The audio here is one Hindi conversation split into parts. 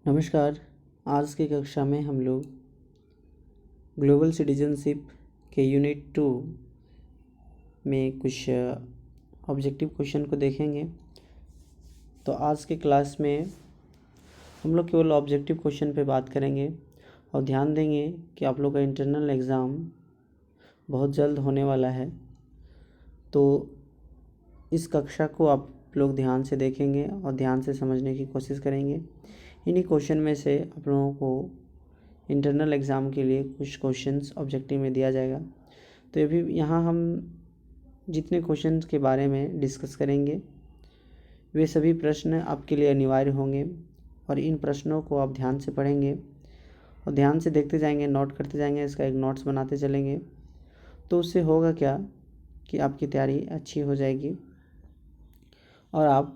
नमस्कार। आज की कक्षा में हम लोग ग्लोबल सिटीजनशिप के यूनिट 2 में कुछ ऑब्जेक्टिव क्वेश्चन को देखेंगे। तो आज के क्लास में हम लोग केवल ऑब्जेक्टिव क्वेश्चन पे बात करेंगे और ध्यान देंगे कि आप लोग का इंटरनल एग्ज़ाम बहुत जल्द होने वाला है, तो इस कक्षा को आप लोग ध्यान से देखेंगे और ध्यान से समझने की कोशिश करेंगे। इन्हीं क्वेश्चन में से आप लोगों को इंटरनल एग्ज़ाम के लिए कुछ क्वेश्चंस ऑब्जेक्टिव में दिया जाएगा। तो ये भी यहाँ हम जितने क्वेश्चंस के बारे में डिस्कस करेंगे वे सभी प्रश्न आपके लिए अनिवार्य होंगे और इन प्रश्नों को आप ध्यान से पढ़ेंगे और ध्यान से देखते जाएंगे, नोट करते जाएंगे, इसका एक नोट्स बनाते चलेंगे। तो उससे होगा क्या कि आपकी तैयारी अच्छी हो जाएगी और आप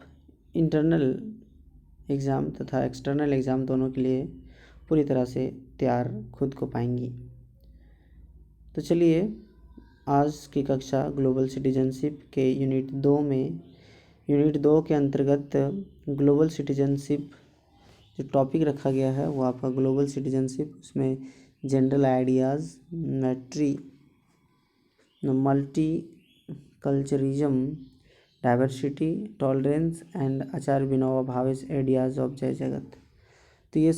इंटरनल एग्ज़ाम तथा एक्सटर्नल एग्ज़ाम दोनों के लिए पूरी तरह से तैयार खुद को पाएंगी। तो चलिए आज की कक्षा ग्लोबल सिटीजनशिप के यूनिट 2 के अंतर्गत ग्लोबल सिटीजनशिप जो टॉपिक रखा गया है वो आपका ग्लोबल सिटीजनशिप, उसमें general ideas, multiculturism, diversity, tolerance and Acharya Vinoba Bhave's ideas of Jai Jagat. तो ये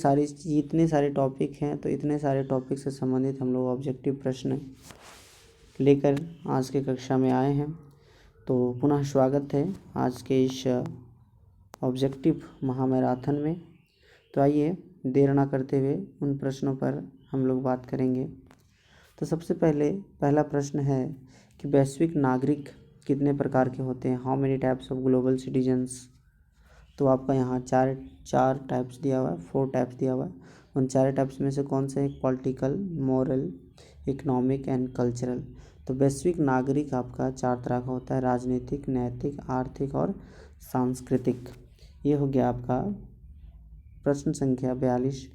इतने सारे टॉपिक हैं, तो इतने सारे टॉपिक से संबंधित हम लोग ऑब्जेक्टिव प्रश्न लेकर आज के कक्षा में आए हैं। तो पुनः स्वागत है आज के इस ऑब्जेक्टिव महामैराथन में। तो आइए देर ना करते हुए उन प्रश्नों पर हम लोग बात करेंगे। तो सबसे पहला प्रश्न है कि वैश्विक नागरिक कितने प्रकार के होते हैं? How many types of global citizens? तो आपका यहाँ चार टाइप्स दिया हुआ है, 4 टाइप्स दिया हुआ है। उन 4 टाइप्स में से कौन से? Political, moral, economic and cultural. तो वैश्विक नागरिक आपका 4 तरह का होता है: राजनीतिक, नैतिक, आर्थिक और सांस्कृतिक। ये हो गया आपका प्रश्न संख्या 42।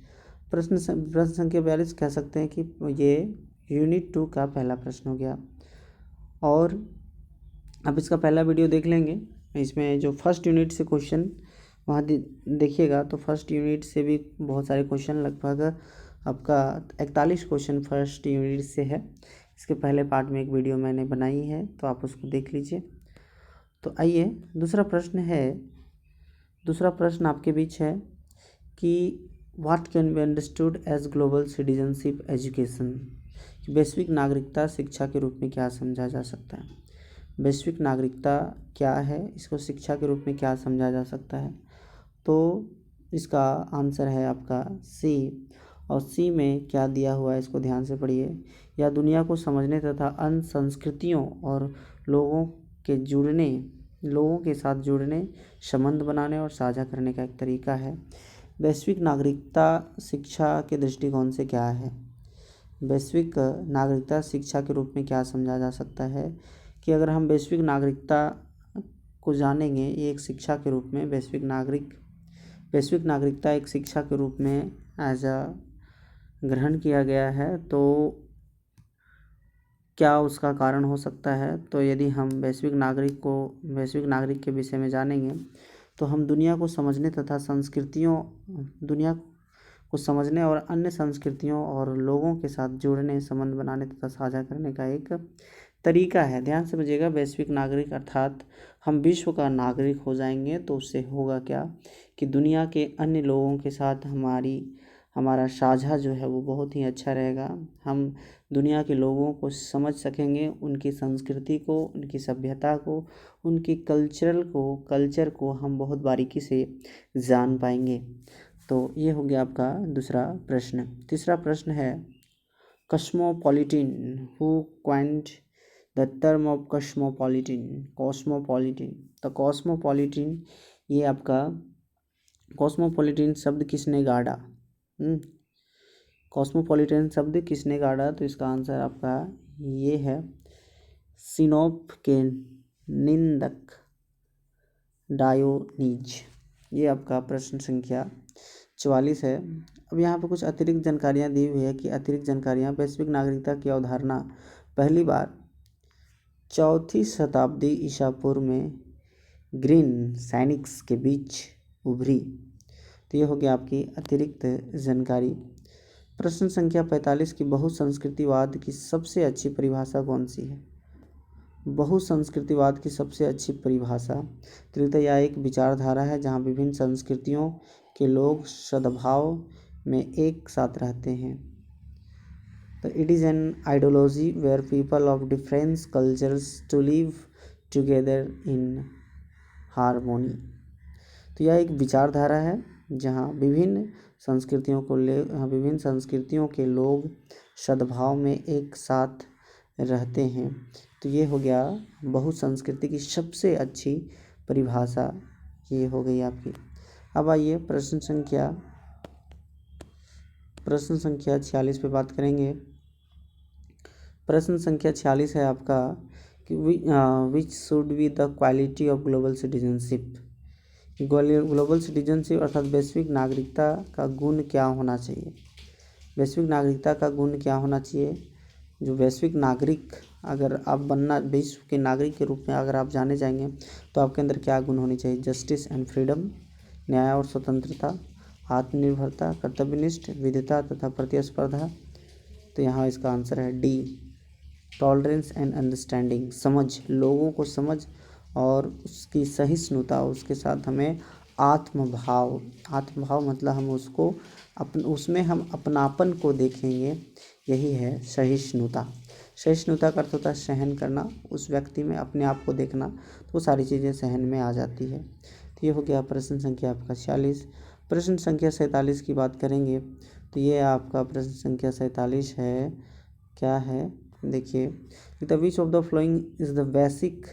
प्रश्न संख्या 42 कह सकते हैं कि ये यूनिट 2 का पहला प्रश्न हो गया। और अब इसका पहला वीडियो देख लेंगे। इसमें जो फर्स्ट यूनिट से क्वेश्चन वहाँ देखिएगा तो फर्स्ट यूनिट से भी बहुत सारे क्वेश्चन, लगभग आपका 41 क्वेश्चन फर्स्ट यूनिट से है। इसके पहले पार्ट में एक वीडियो मैंने बनाई है, तो आप उसको देख लीजिए। तो आइए दूसरा प्रश्न आपके बीच है कि what can be understood as global citizenship education? वैश्विक नागरिकता शिक्षा के रूप में क्या समझा जा सकता है? वैश्विक नागरिकता क्या है, इसको शिक्षा के रूप में क्या समझा जा सकता है? तो इसका आंसर है आपका सी। और सी में क्या दिया हुआ है इसको ध्यान से पढ़िए। यह दुनिया को समझने तथा अन्य संस्कृतियों और लोगों के साथ जुड़ने, संबंध बनाने और साझा करने का एक तरीका है। वैश्विक नागरिकता शिक्षा के दृष्टिकोण से क्या है? वैश्विक नागरिकता शिक्षा के रूप में क्या समझा जा सकता है कि अगर हम वैश्विक नागरिकता को जानेंगे, ये एक शिक्षा के रूप में वैश्विक नागरिकता एक शिक्षा के रूप में ग्रहण किया गया है, तो क्या उसका कारण हो सकता है? तो यदि हम वैश्विक नागरिक के विषय में जानेंगे तो हम दुनिया को समझने और अन्य संस्कृतियों और लोगों के साथ जुड़ने, संबंध बनाने तथा साझा करने का एक तरीका है। ध्यान से समझिएगा, वैश्विक नागरिक अर्थात हम विश्व का नागरिक हो जाएंगे, तो उससे होगा क्या कि दुनिया के अन्य लोगों के साथ हमारा साझा जो है वो बहुत ही अच्छा रहेगा। हम दुनिया के लोगों को समझ सकेंगे, उनकी संस्कृति को, उनकी सभ्यता को, उनकी कल्चर को हम बहुत बारीकी से जान पाएंगे। तो ये हो गया आपका दूसरा प्रश्न। तीसरा प्रश्न है cosmopolitan. Who coined the term of cosmopolitan. तो ये आपका कॉस्मोपॉलिटन शब्द किसने गाड़ा? कॉस्मोपॉलिटन शब्द किसने गाड़ा? तो इसका आंसर आपका ये है, सिनोप के निंदक डायोनीज। ये आपका प्रश्न संख्या 44 है। अब यहाँ पर कुछ अतिरिक्त जानकारियाँ दी हुई है कि वैश्विक नागरिकता की अवधारणा पहली बार 4वीं शताब्दी ईसा पूर्व में ग्रीन सैनिक्स के बीच उभरी। तो ये हो गया आपकी अतिरिक्त जानकारी। प्रश्न संख्या 45 की बहुसंस्कृतिवाद की सबसे अच्छी परिभाषा कौन सी है? बहुसंस्कृतिवाद की सबसे अच्छी परिभाषा, तो यह एक विचारधारा है जहाँ विभिन्न संस्कृतियों के लोग सद्भाव में एक साथ रहते हैं। तो it is an ideology where people of different cultures to live together in harmony. तो यह एक विचारधारा है जहाँ विभिन्न संस्कृतियों के लोग सद्भाव में एक साथ रहते हैं। तो ये हो गया बहुसंस्कृति की सबसे अच्छी परिभाषा, ये हो गई आपकी। अब आइए प्रश्न संख्या 46 पे बात करेंगे। प्रश्न संख्या 46 है आपका कि which should be the quality of global citizenship. Global citizenship अर्थात वैश्विक नागरिकता का गुण क्या होना चाहिए? वैश्विक नागरिकता का गुण क्या होना चाहिए? जो वैश्विक नागरिक अगर आप बनना, विश्व के नागरिक के रूप में अगर आप जाने जाएंगे तो आपके अंदर क्या गुण होनी चाहिए? जस्टिस एंड फ्रीडम, न्याय और स्वतंत्रता, आत्मनिर्भरता, कर्तव्यनिष्ठ, विविधता तथा प्रतिस्पर्धा। तो यहाँ इसका आंसर है डी, टॉलरेंस एंड अंडरस्टैंडिंग, समझ, लोगों को समझ और उसकी सहिष्णुता, उसके साथ हमें आत्मभाव मतलब हम उसको उसमें हम अपनापन को देखेंगे, यही है सहिष्णुता। सहिष्णुता का अर्थ होता है सहन करना, उस व्यक्ति में अपने आप को देखना, तो वो सारी चीज़ें सहन में आ जाती है। तो ये हो गया प्रश्न संख्या आपका 46। प्रश्न संख्या 47 की बात करेंगे तो ये आपका प्रश्न संख्या 47 है, क्या है देखिए, the which of the following is the basic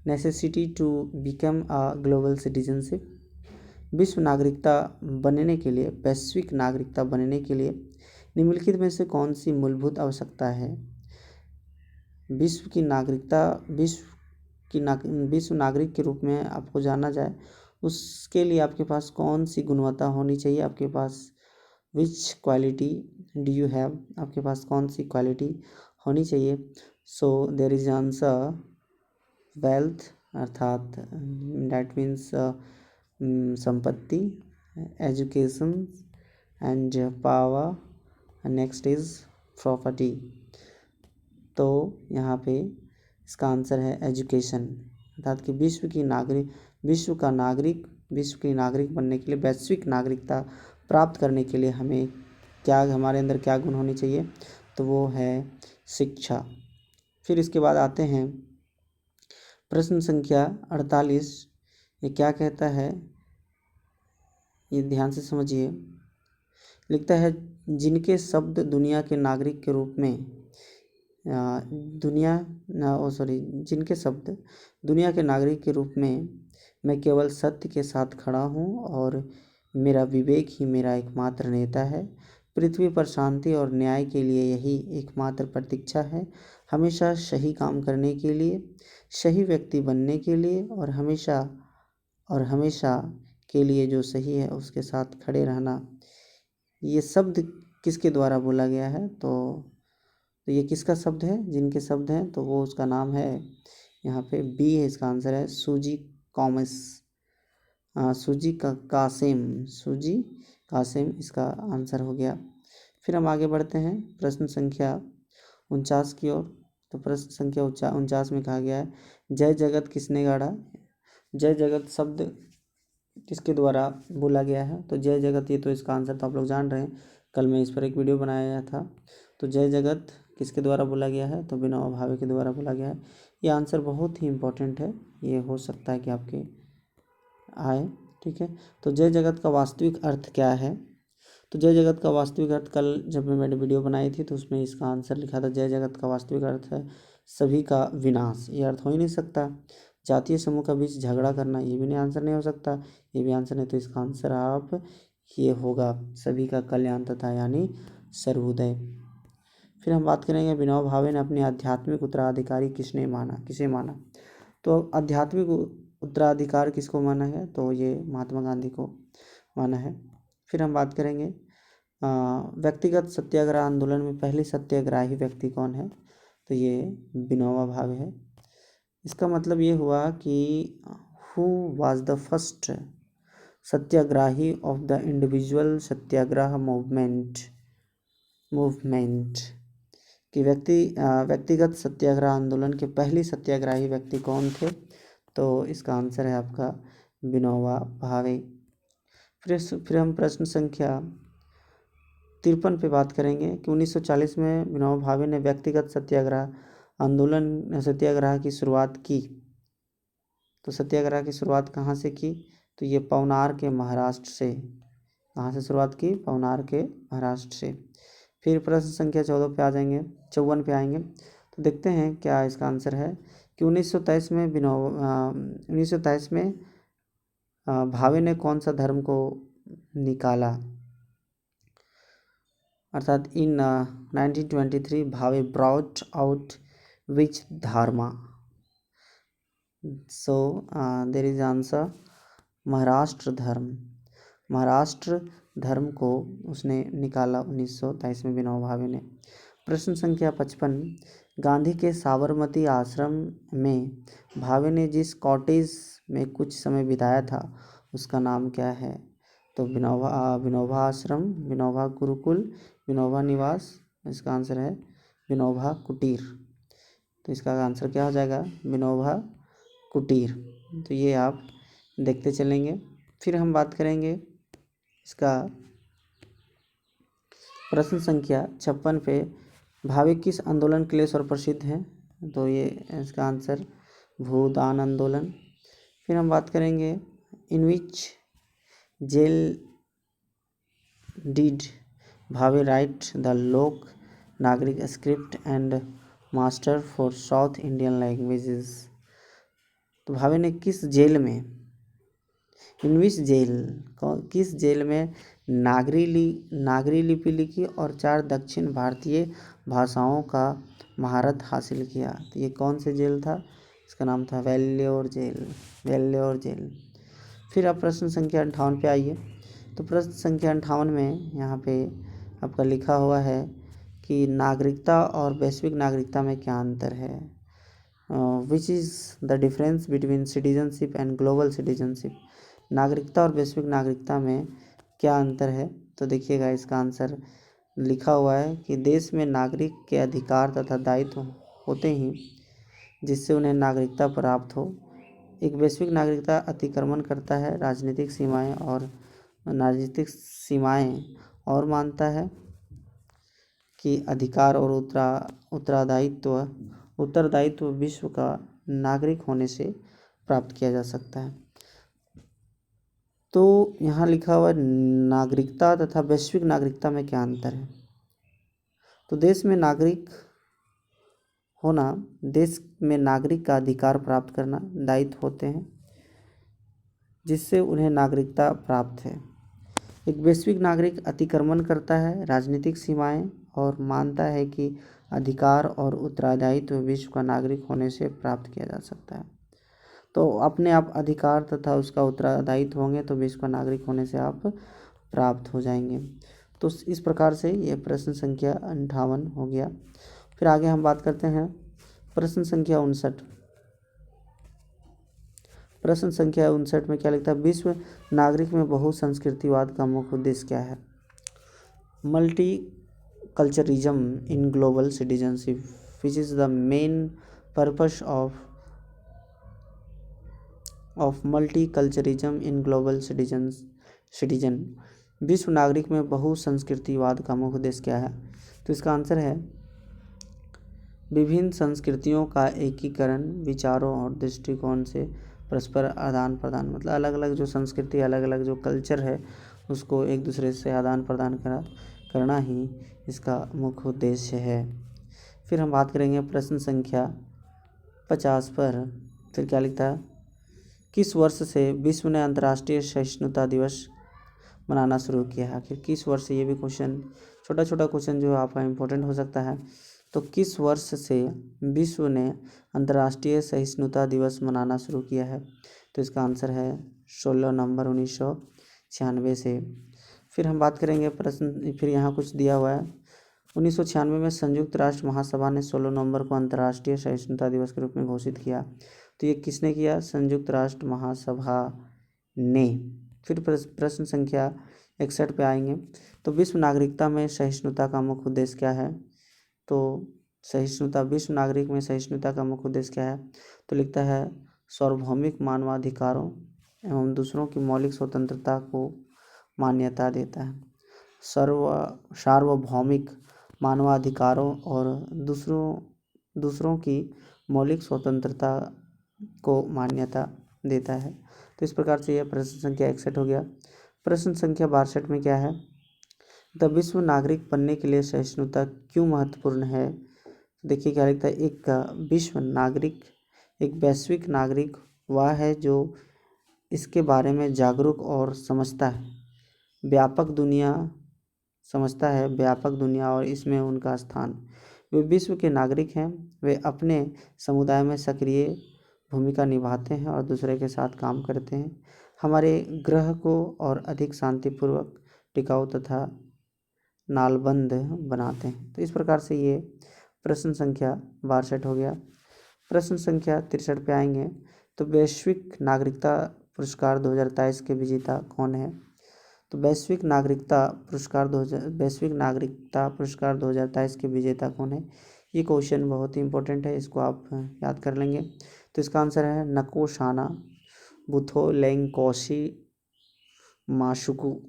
necessity to become a global citizenship. विश्व नागरिकता बनने के लिए, वैश्विक नागरिकता बनने के लिए निम्नलिखित में से कौन सी मूलभूत आवश्यकता है? विश्व नागरिक के रूप में आपको जाना जाए, उसके लिए आपके पास कौन सी गुणवत्ता होनी चाहिए? आपके पास which quality do you have, आपके पास कौन सी क्वालिटी होनी चाहिए? So there is answer wealth, अर्थात डैट मीन्स संपत्ति, education and power, next is property. तो यहाँ पे इसका आंसर है एजुकेशन, अर्थात कि विश्व की नागरिक बनने के लिए, वैश्विक नागरिकता प्राप्त करने के लिए हमें हमारे अंदर क्या गुण होनी चाहिए? तो वो है शिक्षा। फिर इसके बाद आते हैं प्रश्न संख्या 48। ये क्या कहता है, ये ध्यान से समझिए। लिखता है जिनके शब्द दुनिया के नागरिक के रूप में जिनके शब्द दुनिया के नागरिक के रूप में मैं केवल सत्य के साथ खड़ा हूँ और मेरा विवेक ही मेरा एकमात्र नेता है। पृथ्वी पर शांति और न्याय के लिए यही एकमात्र प्रतीक्षा है। हमेशा सही काम करने के लिए, सही व्यक्ति बनने के लिए और हमेशा के लिए जो सही है उसके साथ खड़े रहना। ये शब्द किसके द्वारा बोला गया है? तो ये किसका शब्द है? जिनके शब्द हैं, तो वो उसका नाम है, यहाँ पे बी है इसका आंसर है, सूजी कासिम इसका आंसर हो गया। फिर हम आगे बढ़ते हैं प्रश्न संख्या 49 की ओर। तो प्रश्न संख्या 49 में कहा गया है जय जगत किसने गाड़ा। जय जगत शब्द किसके द्वारा बोला गया है? तो जय जगत, ये तो इसका आंसर तो आप लोग जान रहे हैं, कल मैं इस पर एक वीडियो बनाया था। तो जय जगत किसके द्वारा बोला गया है? तो विनोबा भावे के द्वारा बोला गया है। ये आंसर बहुत ही इम्पोर्टेंट है, ये हो सकता है कि आपके आए, ठीक है। तो जय जगत का वास्तविक अर्थ क्या है? तो जय जगत का वास्तविक अर्थ, कल जब मैंने वीडियो बनाई थी तो उसमें इसका आंसर लिखा था, जय जगत का वास्तविक अर्थ है सभी का विनाश। ये अर्थ हो ही नहीं सकता। जातीय समूह का बीच झगड़ा करना, ये भी नहीं, आंसर नहीं हो सकता, ये भी आंसर नहीं। तो इसका आंसर आप ये होगा सभी का कल्याण तथा यानी सर्वोदय। फिर हम बात करेंगे विनोबा भावे ने अपने आध्यात्मिक उत्तराधिकारी किसे माना। तो आध्यात्मिक उत्तराधिकार किसको माना है? तो ये महात्मा गांधी को माना है। फिर हम बात करेंगे व्यक्तिगत सत्याग्रह आंदोलन में पहले सत्याग्रही व्यक्ति कौन है? तो ये विनोबा भावे है। इसका मतलब ये हुआ कि who was the first satyagrahi of the individual satyagraha movement कि व्यक्तिगत सत्याग्रह आंदोलन के पहली सत्याग्राही व्यक्ति कौन थे? तो इसका आंसर है आपका विनोबा भावे। फिर हम प्रश्न संख्या 53 पे बात करेंगे कि 1940 में विनोबा भावे ने व्यक्तिगत सत्याग्रह की शुरुआत की। तो सत्याग्रह की शुरुआत कहाँ से की? तो ये पवनार के महाराष्ट्र से। कहाँ से शुरुआत की? पवनार के महाराष्ट्र से। फिर प्रश्न संख्या 54 पे आएंगे तो देखते हैं क्या इसका आंसर है कि 1923 में भावे ने कौन सा धर्म को निकाला? अर्थात in 1923 Bhave brought out which dharma? So there is answer Maharashtra Dharma को उसने निकाला 1923 में विनोबा भावे ने। प्रश्न संख्या 55 गांधी के साबरमती आश्रम में भावे ने जिस कॉटेज में कुछ समय बिताया था उसका नाम क्या है? तो विनोबा आश्रम, विनोबा गुरुकुल, विनोबा निवास। इसका आंसर है विनोबा कुटीर। तो इसका आंसर क्या हो जाएगा? विनोबा कुटीर। तो ये आप देखते चलेंगे। फिर हम बात करेंगे इसका प्रश्न संख्या 56 पे भावे किस आंदोलन के लिए सर्वप्रसिद्ध है? तो ये इसका आंसर भूदान आंदोलन। फिर हम बात करेंगे इन विच jail did Bhave right the लोक नागरिक script and master for south Indian languages. तो भावे ने किस जेल में किस जेल में नागरी लिपि लिखी और 4 दक्षिण भारतीय भाषाओं का महारत हासिल किया? तो ये कौन से जेल था? इसका नाम था वेल्लोर जेल। फिर आप प्रश्न संख्या 58 पे आइए। तो प्रश्न संख्या 58 में यहाँ पे आपका लिखा हुआ है कि नागरिकता और वैश्विक नागरिकता में क्या अंतर है? विच is the difference between citizenship and global citizenship? नागरिकता और वैश्विक नागरिकता में क्या अंतर है? तो देखिएगा इसका आंसर लिखा हुआ है कि देश में नागरिक के अधिकार तथा दायित्व होते ही जिससे उन्हें नागरिकता प्राप्त हो। एक वैश्विक नागरिकता अतिक्रमण करता है राजनीतिक सीमाएं और मानता है कि अधिकार और उत्तरदायित्व विश्व का नागरिक होने से प्राप्त किया जा सकता है। तो यहाँ लिखा हुआ नागरिकता तथा वैश्विक नागरिकता में क्या अंतर है? तो देश में नागरिक का अधिकार प्राप्त करना दायित्व होते हैं जिससे उन्हें नागरिकता प्राप्त है। एक वैश्विक नागरिक अतिक्रमण करता है राजनीतिक सीमाएं और मानता है कि अधिकार और उत्तरदायित्व विश्व का नागरिक होने से प्राप्त किया जा सकता है। तो अपने आप अधिकार तथा उसका उत्तरदायित्व होंगे तो विश्व का नागरिक होने से आप प्राप्त हो जाएंगे। तो इस प्रकार से ये प्रश्न संख्या 58 हो गया। फिर आगे हम बात करते हैं प्रश्न संख्या 59। प्रश्न संख्या 59 में क्या लिखता है? विश्व नागरिक में बहुसंस्कृतिवाद का मुख्य उद्देश्य क्या है? Multiculturism in global citizenship which is the main purpose of multiculturism in global citizen. विश्व नागरिक में बहुसंस्कृतिवाद का मुख्य उद्देश्य क्या है? तो इसका आंसर है विभिन्न संस्कृतियों का एकीकरण, विचारों और दृष्टिकोण से परस्पर आदान प्रदान। मतलब अलग अलग जो संस्कृति, अलग अलग जो कल्चर है उसको एक दूसरे से आदान प्रदान करना ही इसका मुख्य उद्देश्य है। फिर हम बात करेंगे प्रश्न संख्या 50 पर। फिर क्या लिखता है? किस वर्ष से विश्व ने अंतर्राष्ट्रीय सहिष्णुता दिवस मनाना शुरू किया? आखिर किस वर्ष से? ये भी क्वेश्चन, छोटा क्वेश्चन जो आपका इम्पोर्टेंट हो सकता है। तो किस वर्ष से विश्व ने अंतर्राष्ट्रीय सहिष्णुता दिवस मनाना शुरू किया है? तो इसका आंसर है 16 नवंबर 1996 से। फिर हम बात करेंगे प्रश्न, फिर यहाँ कुछ दिया हुआ है। 1996 में संयुक्त राष्ट्र महासभा ने 16 नवंबर को अंतर्राष्ट्रीय सहिष्णुता दिवस के रूप में घोषित किया। तो ये किसने किया? संयुक्त राष्ट्र महासभा ने। फिर प्रश्न संख्या 61 पे आएंगे। तो विश्व नागरिकता में सहिष्णुता का मुख्य उद्देश्य क्या है? तो सहिष्णुता, विश्व नागरिक में सहिष्णुता का मुख्य उद्देश्य क्या है? तो लिखता है सार्वभौमिक मानवाधिकारों एवं दूसरों की मौलिक स्वतंत्रता को मान्यता देता है। सार्वभौमिक मानवाधिकारों और दूसरों की मौलिक स्वतंत्रता को मान्यता देता है। तो इस प्रकार से यह प्रश्न संख्या 61 हो गया। प्रश्न संख्या 62 में क्या है? द विश्व नागरिक बनने के लिए सहिष्णुता क्यों महत्वपूर्ण है? देखिए क्या लिखता है, एक विश्व नागरिक, एक वैश्विक नागरिक वह है जो इसके बारे में जागरूक और समझता है व्यापक दुनिया और इसमें उनका स्थान। वे विश्व के नागरिक हैं, वे अपने समुदाय में सक्रिय भूमिका निभाते हैं और दूसरे के साथ काम करते हैं, हमारे ग्रह को और अधिक शांतिपूर्वक, टिकाऊ तथा नालबंद बनाते हैं। तो इस प्रकार से ये प्रश्न संख्या 62 हो गया। प्रश्न संख्या 63 पे आएंगे। तो वैश्विक नागरिकता पुरस्कार 2023 के विजेता कौन है? तो वैश्विक नागरिकता पुरस्कार 2023 के विजेता कौन है? ये क्वेश्चन बहुत ही इंपॉर्टेंट है, इसको आप याद कर लेंगे। तो इसका आंसर है नकोशाना बुथोलेंकोसी माशुकू,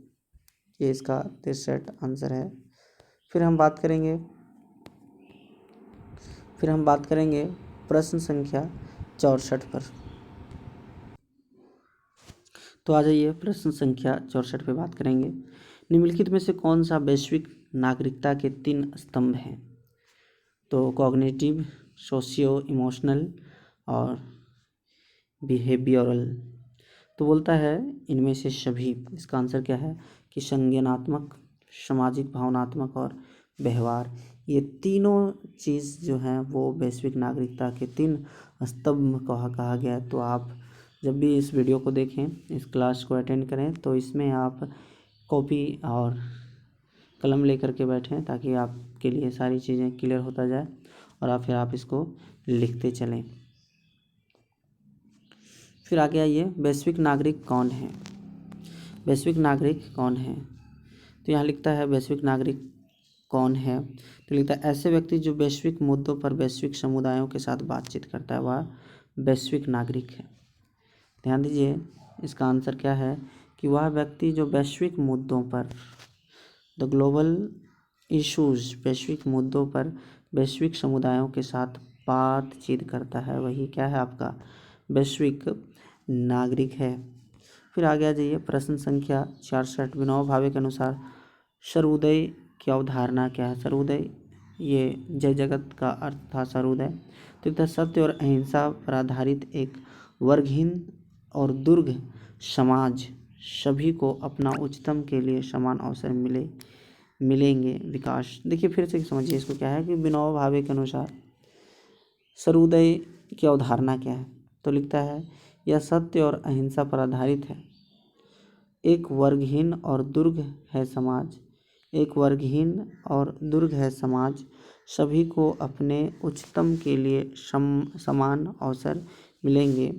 ये इसका 63 आंसर है। फिर हम बात करेंगे प्रश्न संख्या 64 पर। तो आ जाइए प्रश्न संख्या 64 पे बात करेंगे। निम्नलिखित में से कौन सा वैश्विक नागरिकता के 3 स्तंभ हैं? तो कॉग्निटिव, सोशियो इमोशनल और बिहेवियरल। तो बोलता है इनमें से सभी। इसका आंसर क्या है कि संज्ञानात्मक, सामाजिक, भावनात्मक और व्यवहार, ये तीनों चीज़ जो हैं वो वैश्विक नागरिकता के 3 स्तंभ कहा गया है। तो आप जब भी इस वीडियो को देखें, इस क्लास को अटेंड करें, तो इसमें आप कॉपी और कलम लेकर के बैठें ताकि आपके लिए सारी चीज़ें क्लियर होता जाए और फिर आप इसको लिखते चलें। फिर आगे आइए, वैश्विक नागरिक कौन है? वैश्विक नागरिक कौन है? तो यहाँ लिखता है वैश्विक नागरिक कौन है? तो लिखता है ऐसे व्यक्ति जो वैश्विक मुद्दों पर वैश्विक समुदायों के साथ बातचीत करता है, वह वैश्विक नागरिक है। ध्यान दीजिए, इसका आंसर क्या है कि वह व्यक्ति जो वैश्विक मुद्दों पर, द ग्लोबल इश्यूज, वैश्विक मुद्दों पर वैश्विक समुदायों के साथ बातचीत करता है, वही क्या है आपका वैश्विक नागरिक है। फिर आगे आ जाइए, प्रश्न संख्या 64। विनोबा भावे के अनुसार सर्वोदय की अवधारणा क्या है? सर्वोदय, ये जय जगत का अर्थ था सर्वोदय। तो इतना सत्य और अहिंसा पर आधारित एक वर्गहीन और दुर्ग समाज, सभी को अपना उच्चतम के लिए समान अवसर मिलेंगे, विकास। देखिए फिर से समझिए इसको, क्या है कि विनोबा भावे के अनुसार सर्वोदय की अवधारणा क्या है? तो लिखता है यह सत्य और अहिंसा पर आधारित है। एक वर्गहीन और दुर्ग है समाज, सभी को अपने उच्चतम के लिए समान अवसर मिलेंगे,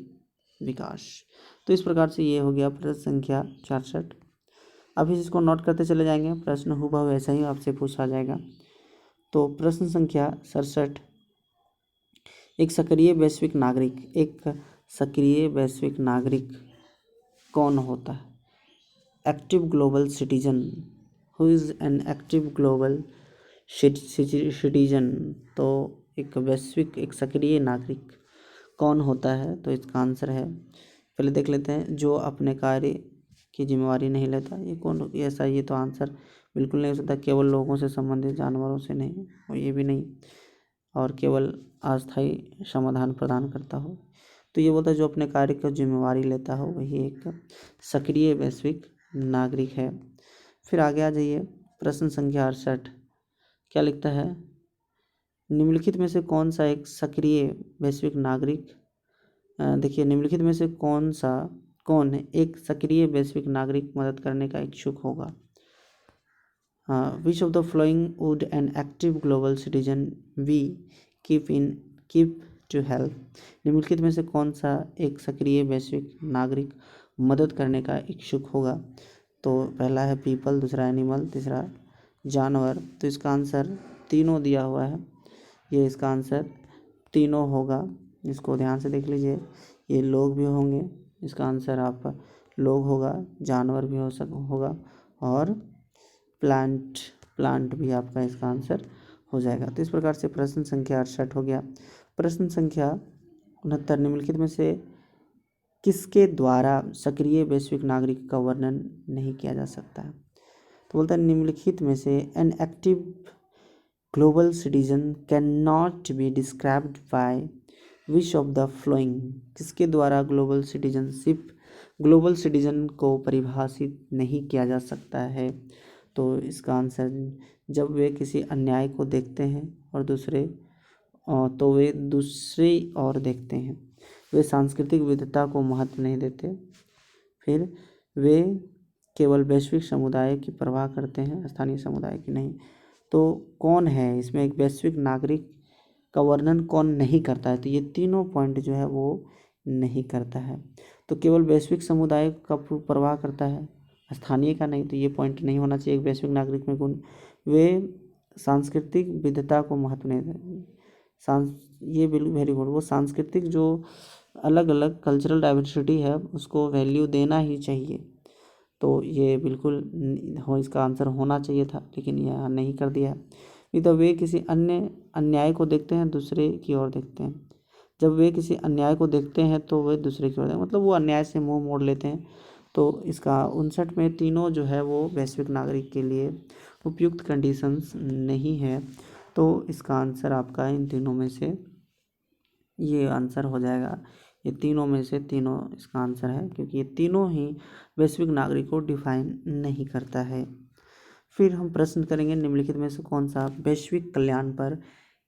विकास। तो इस प्रकार से ये हो गया प्रश्न संख्या 64। अभी इसको नोट करते चले जाएंगे, प्रश्न हूबहू ऐसा ही आपसे पूछा जाएगा। तो प्रश्न संख्या 67। एक सक्रिय वैश्विक नागरिक कौन होता है? Active global citizen. Who is an active global citizen? तो एक सक्रिय नागरिक कौन होता है? तो इसका आंसर है, पहले देख लेते हैं, जो अपने कार्य की जिम्मेवारी नहीं लेता। ये कौन ऐसा? ये तो आंसर बिल्कुल नहीं हो सकता। केवल लोगों से संबंधित, जानवरों से नहीं, और ये भी नहीं, और केवल अस्थायी समाधान प्रदान करता हो। तो ये बोलता है जो अपने कार्य की जिम्मेवारी लेता हो, वही एक सक्रिय वैश्विक नागरिक है। फिर आगे आ जाइए, प्रश्न संख्या 68। क्या लिखता है? निम्नलिखित में से कौन सा एक सक्रिय वैश्विक नागरिक, देखिए निम्नलिखित में से कौन एक सक्रिय वैश्विक नागरिक मदद करने का इच्छुक होगा? Which of the following would an active global citizen we keep to help? निम्नलिखित में से कौन सा एक सक्रिय वैश्विक नागरिक मदद करने का इच्छुक होगा। तो पहला है पीपल, दूसरा एनिमल, तीसरा जानवर। तो इसका आंसर तीनों दिया हुआ है, ये इसका आंसर तीनों होगा। इसको ध्यान से देख लीजिए, ये लोग भी होंगे, इसका आंसर आपका लोग होगा, जानवर भी होगा और प्लांट भी आपका इसका आंसर हो जाएगा। तो इस प्रकार से प्रश्न संख्या 68 हो गया। प्रश्न संख्या 69, निम्नलिखित में से किसके द्वारा सक्रिय वैश्विक नागरिक का वर्णन नहीं किया जा सकता है। तो बोलता है निम्नलिखित में से N active global citizen can not be described by which of the flowing. किसके द्वारा ग्लोबल सिटीजन को परिभाषित नहीं किया जा सकता है। तो इसका आंसर जब वे किसी अन्याय को देखते हैं और तो वे दूसरी ओर देखते हैं, वे सांस्कृतिक विविधता को महत्व नहीं देते, फिर वे केवल वैश्विक समुदाय की परवाह करते हैं, स्थानीय समुदाय की नहीं। तो कौन है इसमें एक वैश्विक नागरिक का वर्णन कौन नहीं करता है। तो ये तीनों पॉइंट जो है वो नहीं करता है। तो केवल वैश्विक समुदाय का परवाह करता है, स्थानीय का नहीं। तो ये पॉइंट नहीं होना चाहिए एक वैश्विक नागरिक में गुण। वे सांस्कृतिक विविधता को महत्व नहीं देते, ये बिल्कुल वेरी गुड। वो सांस्कृतिक जो अलग अलग कल्चरल डाइवर्सिटी है उसको वैल्यू देना ही चाहिए। तो ये बिल्कुल इसका आंसर होना चाहिए था, लेकिन यह नहीं कर दिया। नहीं तो वे किसी अन्य अन्याय को देखते हैं, दूसरे की ओर देखते हैं। जब वे किसी अन्याय को देखते हैं तो वे दूसरे की ओर देखते हैं, मतलब वो अन्याय से मुंह मोड़ लेते हैं। तो इसका 59 में तीनों जो है वो वैश्विक नागरिक के लिए उपयुक्त कंडीशंस नहीं है। तो इसका आंसर आपका इन तीनों में से ये आंसर हो जाएगा। ये तीनों में से तीनों इसका आंसर है, क्योंकि ये तीनों ही वैश्विक नागरिक को डिफाइन नहीं करता है। फिर हम प्रश्न करेंगे निम्नलिखित में से कौन सा वैश्विक कल्याण पर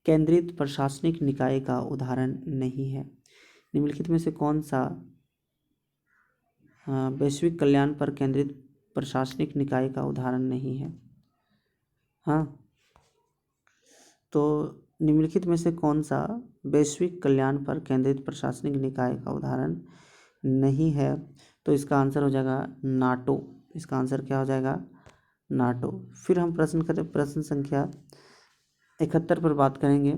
केंद्रित प्रशासनिक निकाय का उदाहरण नहीं है। निम्नलिखित में से कौन सा वैश्विक कल्याण पर केंद्रित प्रशासनिक निकाय का उदाहरण नहीं है। हाँ, तो निम्नलिखित में से कौन सा वैश्विक कल्याण पर केंद्रित प्रशासनिक निकाय का उदाहरण नहीं है। तो इसका आंसर हो जाएगा नाटो। इसका आंसर क्या हो जाएगा, नाटो। फिर हम प्रश्न संख्या 71 पर बात करेंगे।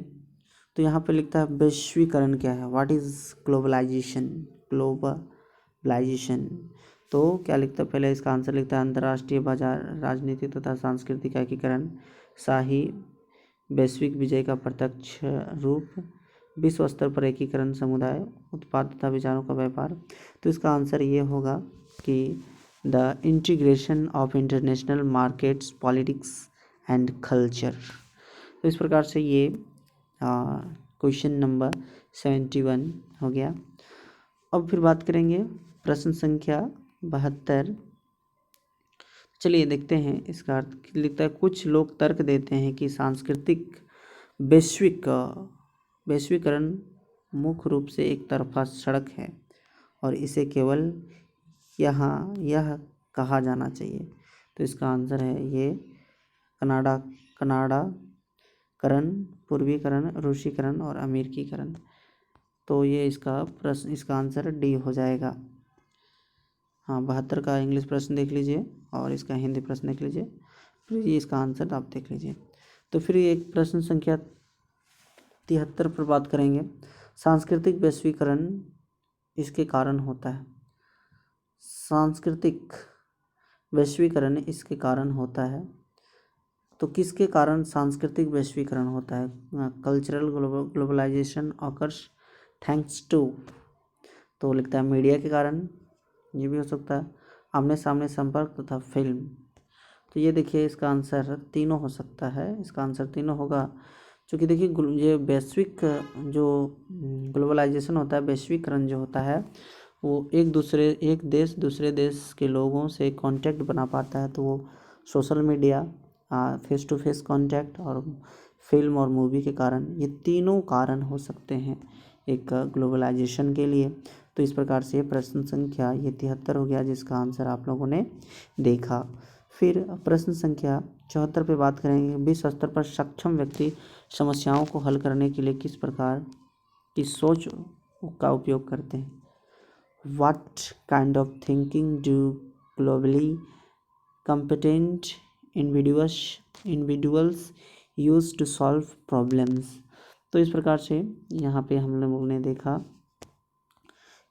तो यहाँ पे लिखता है वैश्वीकरण क्या है, व्हाट इज़ ग्लोबलाइजेशन। तो क्या लिखता है, पहले इसका आंसर लिखता है अंतर्राष्ट्रीय बाजार, राजनीतिक तथा सांस्कृतिक एकीकरण, शाही वैश्विक विजय का प्रत्यक्ष रूप, विश्व स्तर पर एकीकरण, समुदाय, उत्पाद तथा विचारों का व्यापार। तो इसका आंसर ये होगा कि the integration of international markets, politics and culture. तो इस प्रकार से ये क्वेश्चन नंबर 71 हो गया। अब फिर बात करेंगे प्रश्न संख्या 72। चलिए देखते हैं इसका अर्थ। लिखता है कुछ लोग तर्क देते हैं कि सांस्कृतिक वैश्वीकरण मुख्य रूप से एक तरफा सड़क है और इसे केवल यह कहा जाना चाहिए। तो इसका आंसर है ये कनाडाकरण, पूर्वीकरण, रूसीकरण और अमेरिकीकरण। तो ये इसका आंसर डी हो जाएगा। हाँ, 72 का इंग्लिश प्रश्न देख लीजिए और इसका हिंदी प्रश्न देख लीजिए, फिर ये इसका आंसर आप देख लीजिए। तो फिर एक प्रश्न संख्या 73 पर बात करेंगे। सांस्कृतिक वैश्वीकरण इसके कारण होता है। सांस्कृतिक वैश्वीकरण इसके कारण होता है। तो किसके कारण सांस्कृतिक वैश्वीकरण होता है। Cultural globalisation occurs thanks to. तो लिखता है मीडिया के कारण, ये भी हो सकता है, आमने सामने संपर्क तथा फिल्म। तो ये देखिए इसका आंसर तीनों हो सकता है। इसका आंसर तीनों होगा, क्योंकि देखिए ये वैश्विक जो ग्लोबलाइजेशन होता है, वैश्वीकरण जो होता है, वो एक देश दूसरे देश के लोगों से कांटेक्ट बना पाता है। तो वो social media, face to face contact और फिल्म और मूवी के कारण, ये तीनों कारण हो सकते हैं एक ग्लोबलाइजेशन के लिए। तो इस प्रकार से प्रश्न संख्या ये 73 हो गया, जिसका आंसर आप लोगों ने देखा। फिर प्रश्न संख्या 74 पे बात करेंगे। विश्व स्तर पर सक्षम व्यक्ति समस्याओं को हल करने के लिए किस प्रकार की सोच का उपयोग करते हैं। what kind of thinking do globally competent individuals use to solve problems। तो इस प्रकार से यहाँ पे हम लोगों ने देखा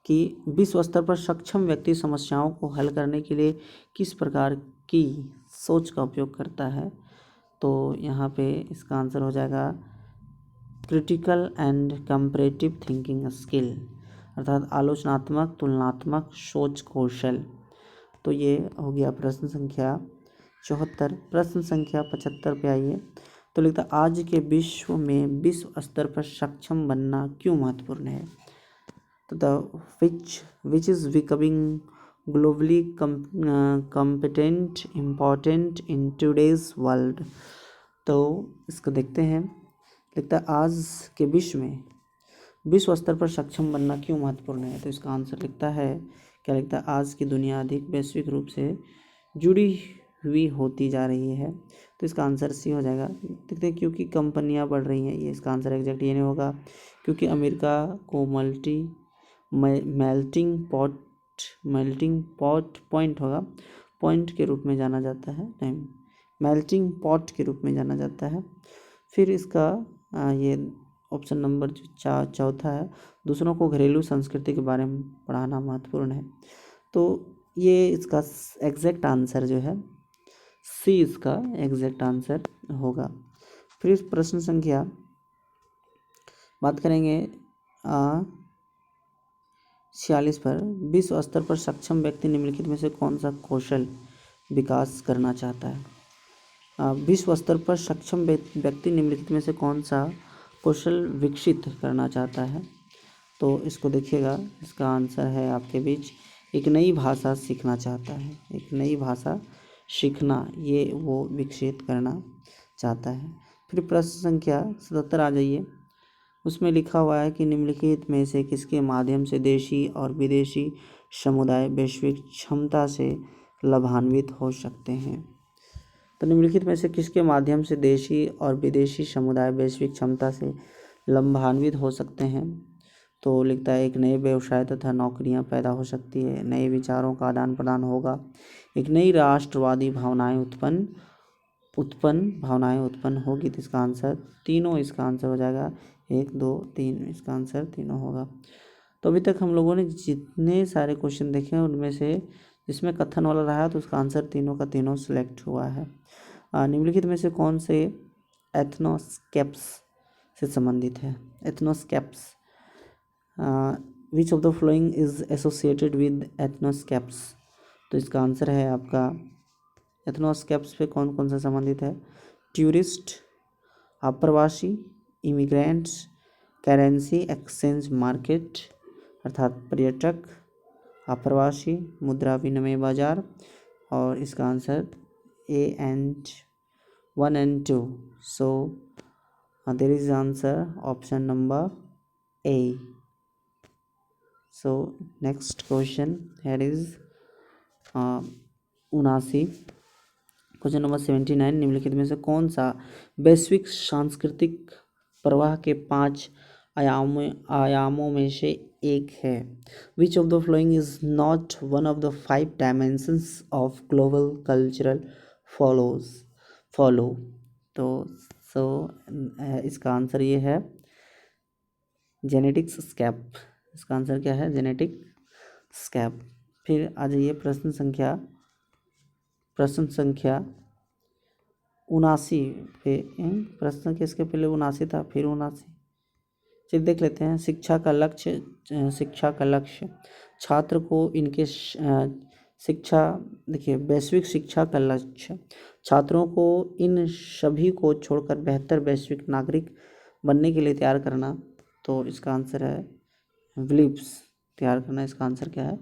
कि विश्व स्तर पर सक्षम व्यक्ति समस्याओं को हल करने के लिए किस प्रकार की सोच का उपयोग करता है। तो यहाँ पे इसका आंसर हो जाएगा critical and comparative thinking skill, अर्थात आलोचनात्मक तुलनात्मक सोच कौशल। तो ये हो गया प्रश्न संख्या 74। प्रश्न संख्या 75 पे आइए। तो लिखता है आज के विश्व में विश्व स्तर पर सक्षम बनना क्यों महत्वपूर्ण है। तो the which is becoming globally competent important in today's world. तो इसको देखते हैं। लिखता है आज के विश्व में विश्व स्तर पर सक्षम बनना क्यों महत्वपूर्ण है। तो इसका आंसर लिखता है, क्या लिखता है, आज की दुनिया अधिक वैश्विक रूप से जुड़ी हुई होती जा रही है। तो इसका आंसर सी हो जाएगा। देखते हैं क्योंकि कंपनियां बढ़ रही हैं, ये इसका आंसर एग्जैक्ट ये नहीं होगा। क्योंकि अमेरिका को मेल्टिंग पॉट पॉइंट होगा, पॉइंट के रूप में जाना जाता है, नहीं मेल्टिंग पॉट के रूप में जाना जाता है। फिर इसका ये ऑप्शन नंबर जो चौथा है, दूसरों को घरेलू संस्कृति के बारे में पढ़ाना महत्वपूर्ण है। तो ये इसका एग्जैक्ट आंसर जो है सी इसका एग्जैक्ट आंसर होगा। फिर इस प्रश्न संख्या बात करेंगे 46 पर। विश्व स्तर पर सक्षम व्यक्ति निम्नलिखित में से कौन सा कौशल विकास करना चाहता है। विश्व स्तर पर सक्षम व्यक्ति निम्नलिखित में से कौन सा कौशल विकसित करना चाहता है। तो इसको देखिएगा, इसका आंसर है आपके बीच एक नई भाषा सीखना चाहता है। एक नई भाषा सीखना ये वो विकसित करना चाहता है। फिर प्रश्न संख्या 77 आ जाइए। उसमें लिखा हुआ है कि निम्नलिखित में से किसके माध्यम से देशी और विदेशी समुदाय वैश्विक क्षमता से लाभान्वित हो सकते हैं। तो निम्नलिखित में से किसके माध्यम से देशी और विदेशी समुदाय वैश्विक क्षमता से लाभान्वित हो सकते हैं। तो लिखता है एक नए व्यवसाय तथा नौकरियां पैदा हो सकती है, नए विचारों का आदान प्रदान होगा, एक नई राष्ट्रवादी भावनाएं उत्पन्न होगी। तो इसका आंसर तीनों, इसका आंसर हो जाएगा 1 2 3, इसका आंसर तीनों होगा। तो अभी तक हम लोगों ने जितने सारे क्वेश्चन देखे हैं उनमें से जिसमें कथन वाला रहा तो उसका आंसर तीनों का तीनों सिलेक्ट हुआ है। निम्नलिखित में से कौन से एथनोस्केप्स से संबंधित है। Ethnoscapes, which of the following is associated with ethnoscapes. तो इसका आंसर है आपका एथनोस्केप्स पे कौन कौन सा संबंधित है। टूरिस्ट, अप्रवासी, इमिग्रेंट्स, करेंसी एक्सचेंज मार्केट अर्थात पर्यटक, अप्रवासी, मुद्रा विनिमय बाजार। और इसका answer A and 1 and 2. So there is answer option number A. So next question here is 79, question number 79। निम्नलिखित में से कौन सा वैश्विक सांस्कृतिक प्रवाह के 5 आयामों में से एक है। विच of the following is not one of the 5 dimensions of global cultural follow. तो इसका आंसर ये है जेनेटिक्स स्कैप। इसका आंसर क्या है, जेनेटिक स्कैप। फिर आ जाइए प्रश्न संख्या 79 पे। प्रश्न के इसके पहले 79 था, फिर 79। चलिए देख लेते हैं। शिक्षा का लक्ष्य छात्र को इनके शिक्षा, देखिए वैश्विक शिक्षा का लक्ष्य छात्रों को इन सभी को छोड़कर बेहतर वैश्विक नागरिक बनने के लिए तैयार करना। तो इसका आंसर है बिलीव्स, तैयार करना। इसका आंसर क्या है,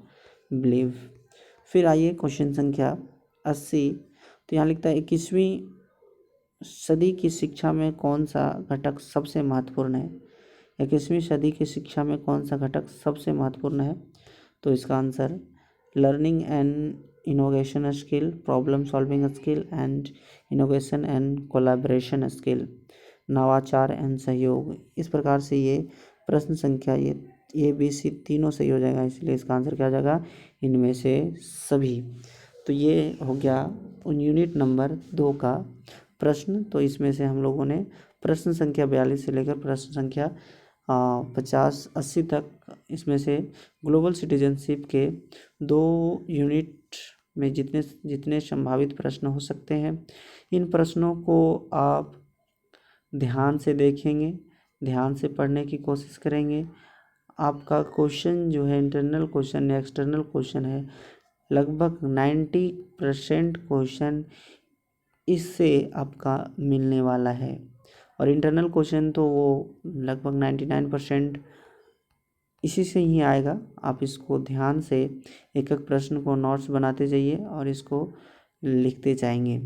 बिलीव। फिर आइए क्वेश्चन संख्या 80। तो यहाँ लिखता है 21वीं सदी की शिक्षा में कौन सा घटक सबसे महत्वपूर्ण है। 21वीं सदी की शिक्षा में कौन सा घटक सबसे महत्वपूर्ण है। तो इसका answer learning and innovation skill, problem solving skill and innovation and collaboration skill, नवाचार एंड सहयोग। इस प्रकार से ये प्रश्न संख्या ये ए बी सी तीनों सही हो जाएगा, इसलिए इसका आंसर क्या हो जाएगा, इनमें से सभी। तो ये हो गया यूनिट नंबर 2 का प्रश्न। तो इसमें से हम लोगों ने प्रश्न संख्या 42 से लेकर प्रश्न संख्या 50-80 तक, इसमें से ग्लोबल सिटीजनशिप के 2 यूनिट में जितने जितने संभावित प्रश्न हो सकते हैं, इन प्रश्नों को आप ध्यान से देखेंगे, ध्यान से पढ़ने की कोशिश करेंगे। आपका क्वेश्चन जो है इंटरनल क्वेश्चन या एक्सटर्नल क्वेश्चन है, लगभग 90% क्वेश्चन इससे आपका मिलने वाला है। और इंटरनल क्वेश्चन तो वो लगभग 99% इसी से ही आएगा। आप इसको ध्यान से एक एक प्रश्न को नोट्स बनाते जाइए और इसको लिखते जाएंगे।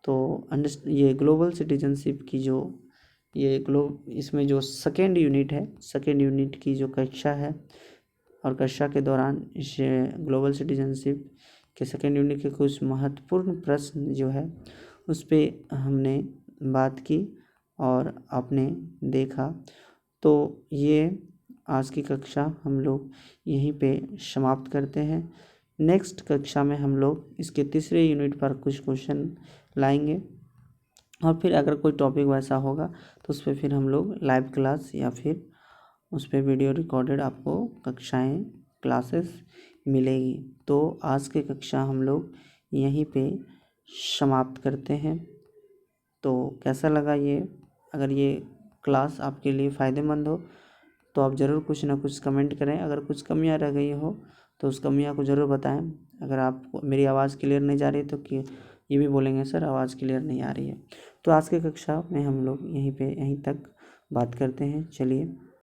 तो ये ग्लोबल सिटीजनशिप की जो इसमें जो सेकेंड यूनिट है, सेकेंड यूनिट की जो कक्षा है, और कक्षा के दौरान इस ग्लोबल सिटीजनशिप के सेकेंड यूनिट के कुछ महत्वपूर्ण प्रश्न जो है उस पर हमने बात की और आपने देखा। तो ये आज की कक्षा हम लोग यहीं पे समाप्त करते हैं। नेक्स्ट कक्षा में हम लोग इसके तीसरे यूनिट पर कुछ क्वेश्चन लाएंगे, और फिर अगर कोई टॉपिक वैसा होगा तो उस पर फिर हम लोग लाइव क्लास या फिर उस पर वीडियो रिकॉर्डेड आपको कक्षाएं क्लासेस मिलेगी। तो आज की कक्षा हम लोग यहीं पे समाप्त करते हैं। तो कैसा लगा ये? अगर ये क्लास आपके लिए फ़ायदेमंद हो तो आप ज़रूर कुछ ना कुछ कमेंट करें। अगर कुछ कमियां रह गई हो तो उस कमियां को ज़रूर बताएं। अगर आपको मेरी आवाज़ क्लियर नहीं जा रही तो कि ये भी बोलेंगे सर आवाज़ क्लियर नहीं आ रही है। तो आज की कक्षा में हम लोग यहीं तक बात करते हैं। चलिए।